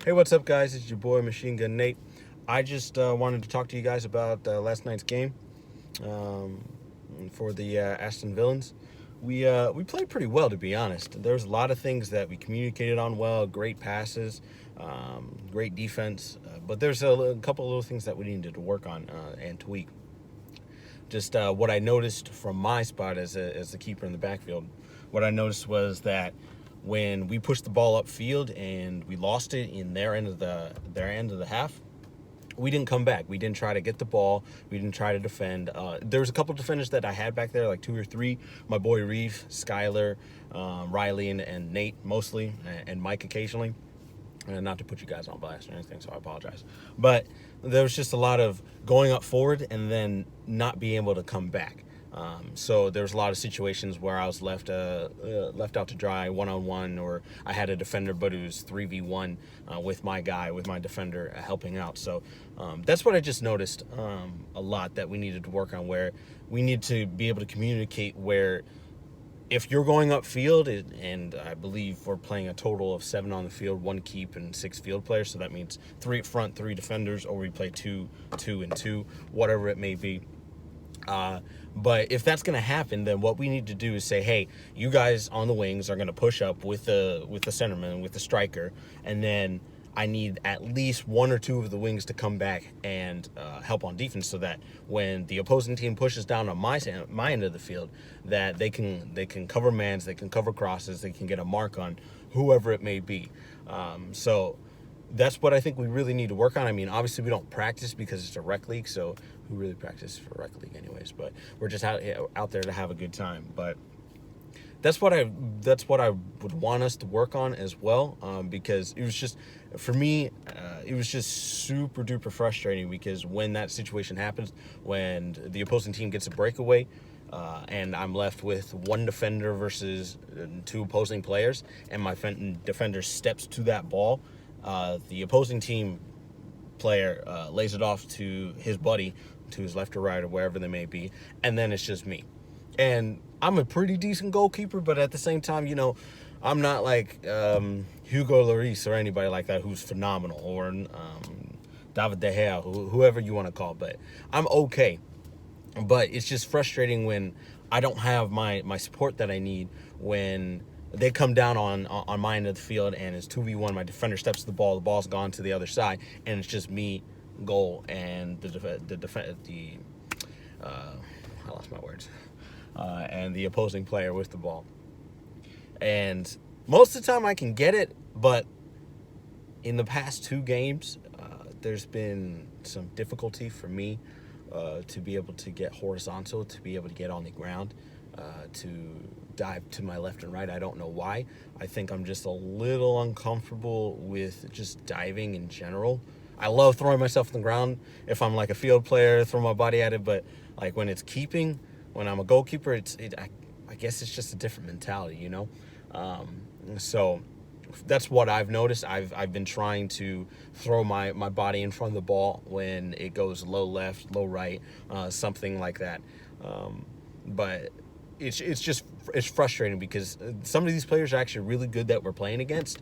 Hey, what's up, guys? It's your boy Machine Gun Nate. I just wanted to talk to you guys about last night's game um, for the Aston Villains. We played pretty well, to be honest. There's a lot of things that we communicated on well. Great passes, great defense, but there's a couple of little things that we needed to work on and tweak. Just what I noticed from my spot as the keeper in the backfield, what I noticed was that when we pushed the ball upfield and we lost it in their end of the half, we didn't come back. We didn't try to get the ball. We didn't try to defend. There was a couple of defenders that I had back there, like two or three. My boy Reef, Skyler, Riley, and Nate mostly, and Mike occasionally. Not to put you guys on blast or anything, so I apologize. But there was just a lot of going up forward and then not being able to come back. So there was a lot of situations where I was left out to dry one-on-one, or I had a defender, but it was 3v1 with my defender helping out. So that's what I just noticed a lot that we needed to work on, where we need to be able to communicate where if you're going upfield, and I believe we're playing a total of 7 on the field, 1 keep, and 6 field players, so that means 3 up front, 3 defenders, or we play 2, 2, and 2, whatever it may be. But if that's going to happen, then what we need to do is say, hey, you guys on the wings are going to push up with the centerman, with the striker, and then I need at least 1 or 2 of the wings to come back and help on defense, so that when the opposing team pushes down on my end of the field, that they can cover mans, they can cover crosses, they can get a mark on whoever it may be. So that's what I think we really need to work on. I mean, obviously we don't practice because it's a rec league, so who really practices for rec league anyways? But we're just out there to have a good time. But that's what I would want us to work on as well, because it was just, for me, it was just super duper frustrating, because when that situation happens, when the opposing team gets a breakaway, and I'm left with 1 defender versus 2 opposing players, and my defender steps to that ball, the opposing team player lays it off to his buddy, to his left or right or wherever they may be, and then it's just me. And I'm a pretty decent goalkeeper, but at the same time, I'm not like Hugo Lloris or anybody like that who's phenomenal, or David De Gea, whoever you want to call. But I'm okay. But it's just frustrating when I don't have my support that I need when they come down on my end of the field and it's 2v1. My defender steps to the ball's gone to the other side, and it's just me, goal, and I lost my words. And the opposing player with the ball. And most of the time I can get it, but in the past 2 games, there's been some difficulty for me to be able to get horizontal, to be able to get on the ground, to dive to my left and right. I don't know why. I think I'm just a little uncomfortable with just diving in general. I love throwing myself on the ground if I'm like a field player, throw my body at it, but like when it's keeping, when I'm a goalkeeper, I guess it's just a different mentality, So that's what I've noticed. I've been trying to throw my body in front of the ball when it goes low left, low right, something like that. But it's frustrating, because some of these players are actually really good that we're playing against,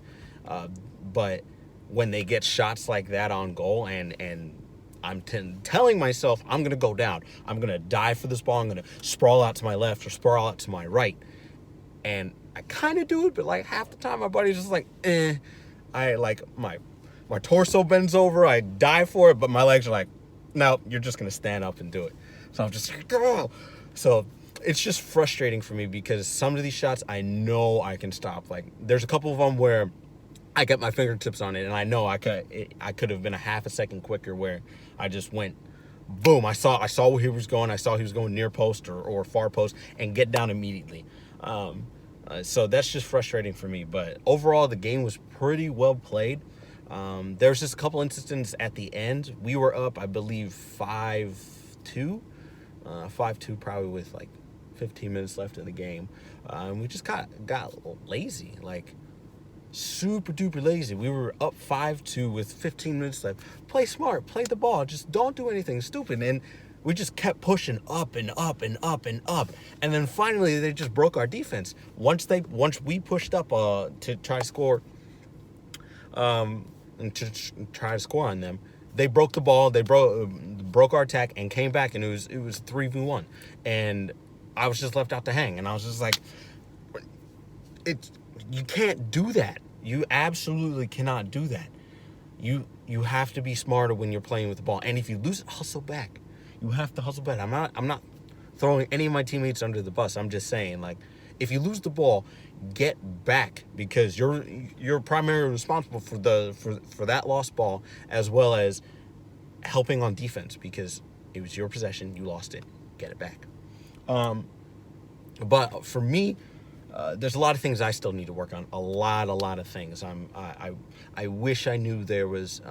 but when they get shots like that on goal, and I'm telling myself I'm going to go down, I'm going to dive for this ball, I'm going to sprawl out to my left or sprawl out to my right, and I kind of do it, but like half the time my body's just like, I like my torso bends over, I dive for it, but my legs are like, no, you're just going to stand up and do it. So I'm just like, go. So it's just frustrating for me, because some of these shots I know I can stop. Like there's a couple of them where I got my fingertips on it, and I know I could have been a half a second quicker, where I just went boom. I saw where he was going. I saw he was going near post or far post, and get down immediately. So that's just frustrating for me. But overall, the game was pretty well played. There was just a couple instances at the end. We were up, I believe, 5-2. 5-2, probably with like 15 minutes left in the game. We just got lazy, like super duper lazy. We were up 5-2 with 15 minutes left. Play smart, play the ball, just don't do anything stupid. And we just kept pushing up and up and up and up. And then finally they just broke our defense. Once we pushed up to try to score, and to try to score on them. They broke the ball. They broke our attack and came back, and it was 3v1, and I was just left out to hang, and I was just like, you can't do that. You absolutely cannot do that. You have to be smarter when you're playing with the ball, and if you lose it, hustle back. You have to hustle back. I'm not throwing any of my teammates under the bus. I'm just saying, like, if you lose the ball, get back, because you're primarily responsible for that lost ball, as well as helping on defense, because it was your possession. You lost it. Get it back. But for me, there's a lot of things I still need to work on. A lot of things. I wish I knew there was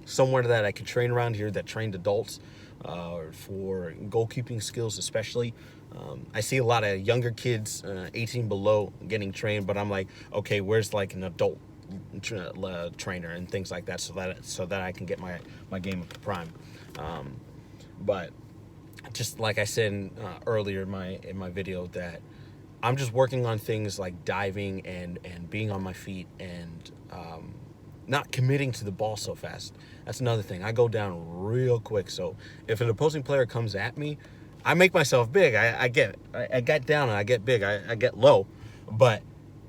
somewhere that I could train around here that trained adults for goalkeeping skills, especially. I see a lot of younger kids, 18 below, getting trained, but I'm like, okay, where's like an adult trainer and things like that, so that I can get my game up to prime. But just like I said earlier in my video, that I'm just working on things like diving and being on my feet, and not committing to the ball so fast. That's another thing. I go down real quick. So if an opposing player comes at me, I make myself big. I get down and I get big. I get low. But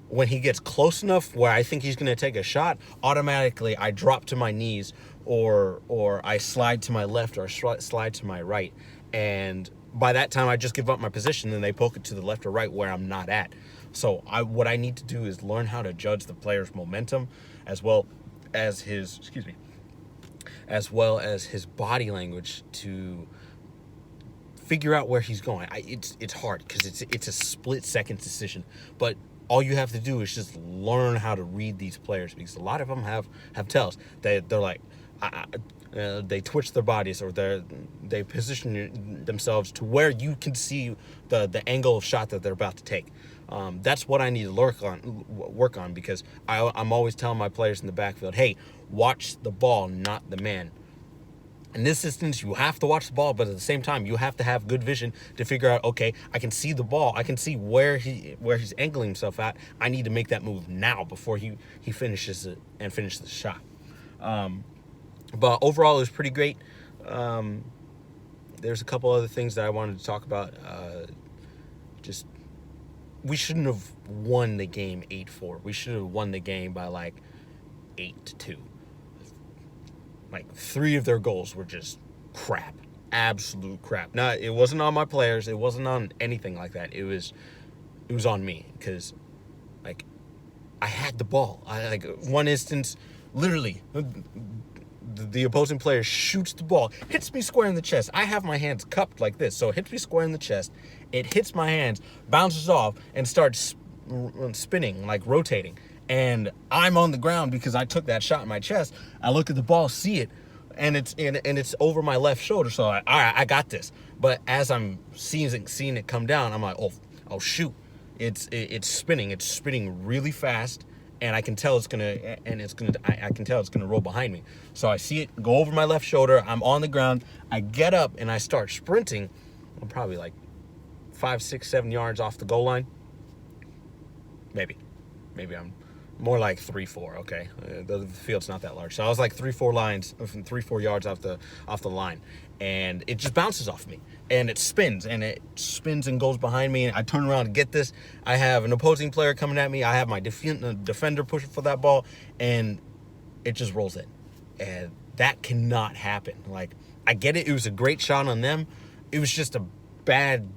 when he gets close enough where I think he's going to take a shot, automatically I drop to my knees, or I slide to my left, or slide to my right. And by that time, I just give up my position, and they poke it to the left or right where I'm not at. So what I need to do is learn how to judge the player's momentum, as well as his body language, to figure out where he's going. It's hard, because it's a split-second decision, but all you have to do is just learn how to read these players, because a lot of them have tells. They're like, they twitch their bodies, or they position themselves to where you can see the angle of shot that they're about to take. That's what I need to work on, because I'm always telling my players in the backfield, hey, watch the ball, not the man. In this instance, you have to watch the ball, but at the same time, you have to have good vision to figure out, okay, I can see the ball. I can see where he's angling himself at. I need to make that move now before he finishes it and finishes the shot. But overall, it was pretty great. There's a couple other things that I wanted to talk about. We shouldn't have won the game 8-4. We should have won the game by like 8-2. Like 3 of their goals were just crap, absolute crap. Now, it wasn't on my players. It wasn't on anything like that. It was on me, because like I had the ball. One instance, literally, the opposing player shoots the ball, hits me square in the chest. I have my hands cupped like this, so it hits me square in the chest. It hits my hands, bounces off, and starts spinning, like rotating. And I'm on the ground because I took that shot in my chest. I look at the ball, see it, and it's over my left shoulder. So all right, I got this. But as I'm seeing it come down, I'm like, oh shoot, it's spinning. It's spinning really fast, and I can tell I can tell it's gonna roll behind me. So I see it go over my left shoulder. I'm on the ground. I get up and I start sprinting. I'm probably like 5, 6, 7 yards off the goal line. Maybe I'm more like 3, 4. Okay, the field's not that large, so I was like 3, 4 yards off the line, and it just bounces off me, and it spins and goes behind me. And I turn around to get this. I have an opposing player coming at me. I have my defender pushing for that ball, and it just rolls in, and that cannot happen. Like, I get it. It was a great shot on them. It was just a bad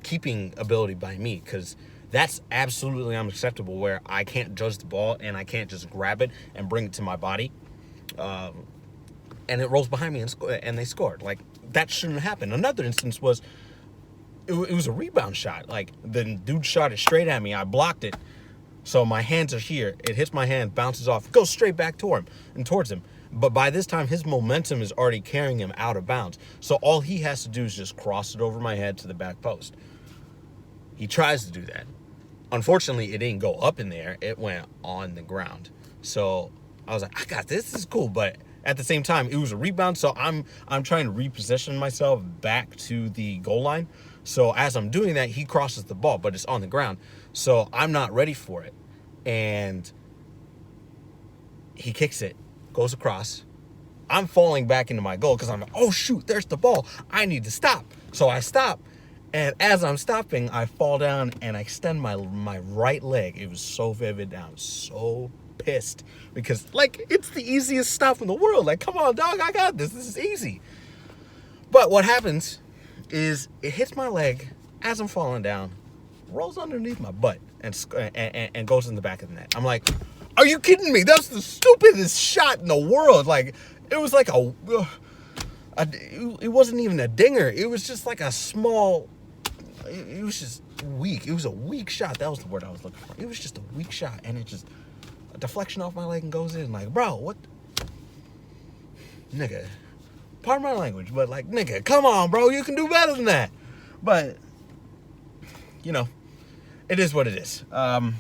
keeping ability by me, because that's absolutely unacceptable, where I can't judge the ball and I can't just grab it and bring it to my body. And it rolls behind me and they scored. Like, that shouldn't happen. Another instance was, it was a rebound shot. Like, the dude shot it straight at me. I blocked it. So my hands are here. It hits my hand, bounces off, goes straight back towards him. But by this time, his momentum is already carrying him out of bounds. So all he has to do is just cross it over my head to the back post. He tries to do that. Unfortunately, it didn't go up in the air. It went on the ground. So I was like, I got this. This is cool. But at the same time, it was a rebound. So I'm trying to reposition myself back to the goal line. So as I'm doing that, he crosses the ball, but it's on the ground. So I'm not ready for it. And he kicks it, goes across. I'm falling back into my goal because I'm like, oh shoot, there's the ball. I need to stop. So I stop. And as I'm stopping, I fall down and I extend my right leg. It was so vivid. I was so pissed because, like, it's the easiest stop in the world. Like, come on, dog, I got this. This is easy. But what happens is it hits my leg as I'm falling down, rolls underneath my butt, and goes in the back of the net. I'm like, are you kidding me? That's the stupidest shot in the world. Like, it was like it wasn't even a dinger. It was just like a small... It was just weak. It was a weak shot. That was the word I was looking for. It was just a weak shot, and it just a deflection off my leg and goes in. Like, bro, what? Nigga, pardon my language, but like, nigga, come on, bro, you can do better than that. But you know, it is what it is. And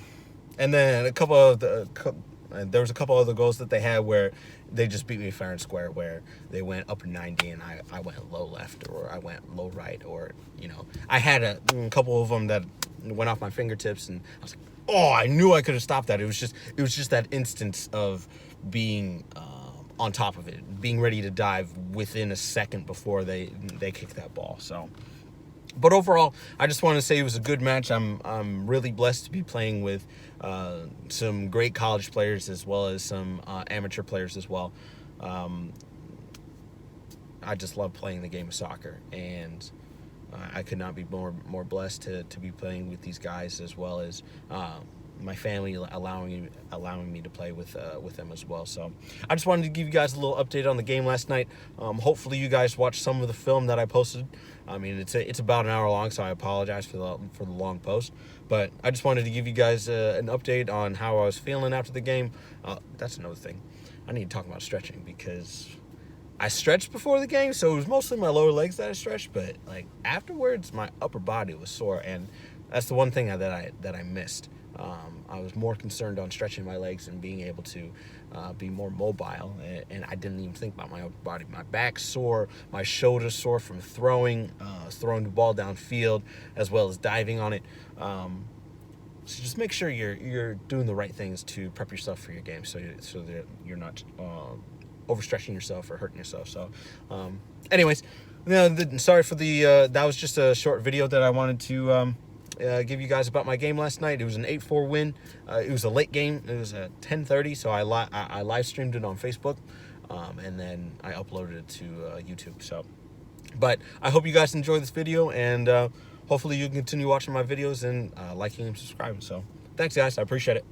then there was a couple other goals that they had where they just beat me fair and square, where they went upper 90 and I went low left, or I went low right, or, you know, I had a couple of them that went off my fingertips, and I was like, oh, I knew I could have stopped that. It was just that instance of being on top of it, being ready to dive within a second before they kicked that ball. So, but overall, I just want to say it was a good match. I'm really blessed to be playing with some great college players as well as some amateur players as well. I just love playing the game of soccer, and I could not be more blessed to be playing with these guys, as well as my family allowing me to play with them as well. So I just wanted to give you guys a little update on the game last night. Hopefully you guys watched some of the film that I posted. I mean, it's about an hour long, so I apologize for the long post. But I just wanted to give you guys an update on how I was feeling after the game. That's another thing. I need to talk about stretching, because I stretched before the game, so it was mostly my lower legs that I stretched. But like afterwards, my upper body was sore, and that's the one thing that I missed. I was more concerned on stretching my legs and being able to be more mobile, and I didn't even think about my upper body. My back's sore, my shoulder's sore from throwing the ball downfield, as well as diving on it. So just make sure you're doing the right things to prep yourself for your game, so that you're not overstretching yourself or hurting yourself. So, anyways, sorry for that was just a short video that I wanted to give you guys about my game last night. It was an 8-4 win. It was a late game. It was at 10:30, so I live streamed it on Facebook, and then I uploaded it to YouTube. So, but I hope you guys enjoyed this video, and hopefully you can continue watching my videos and liking and subscribing. So, thanks guys, I appreciate it.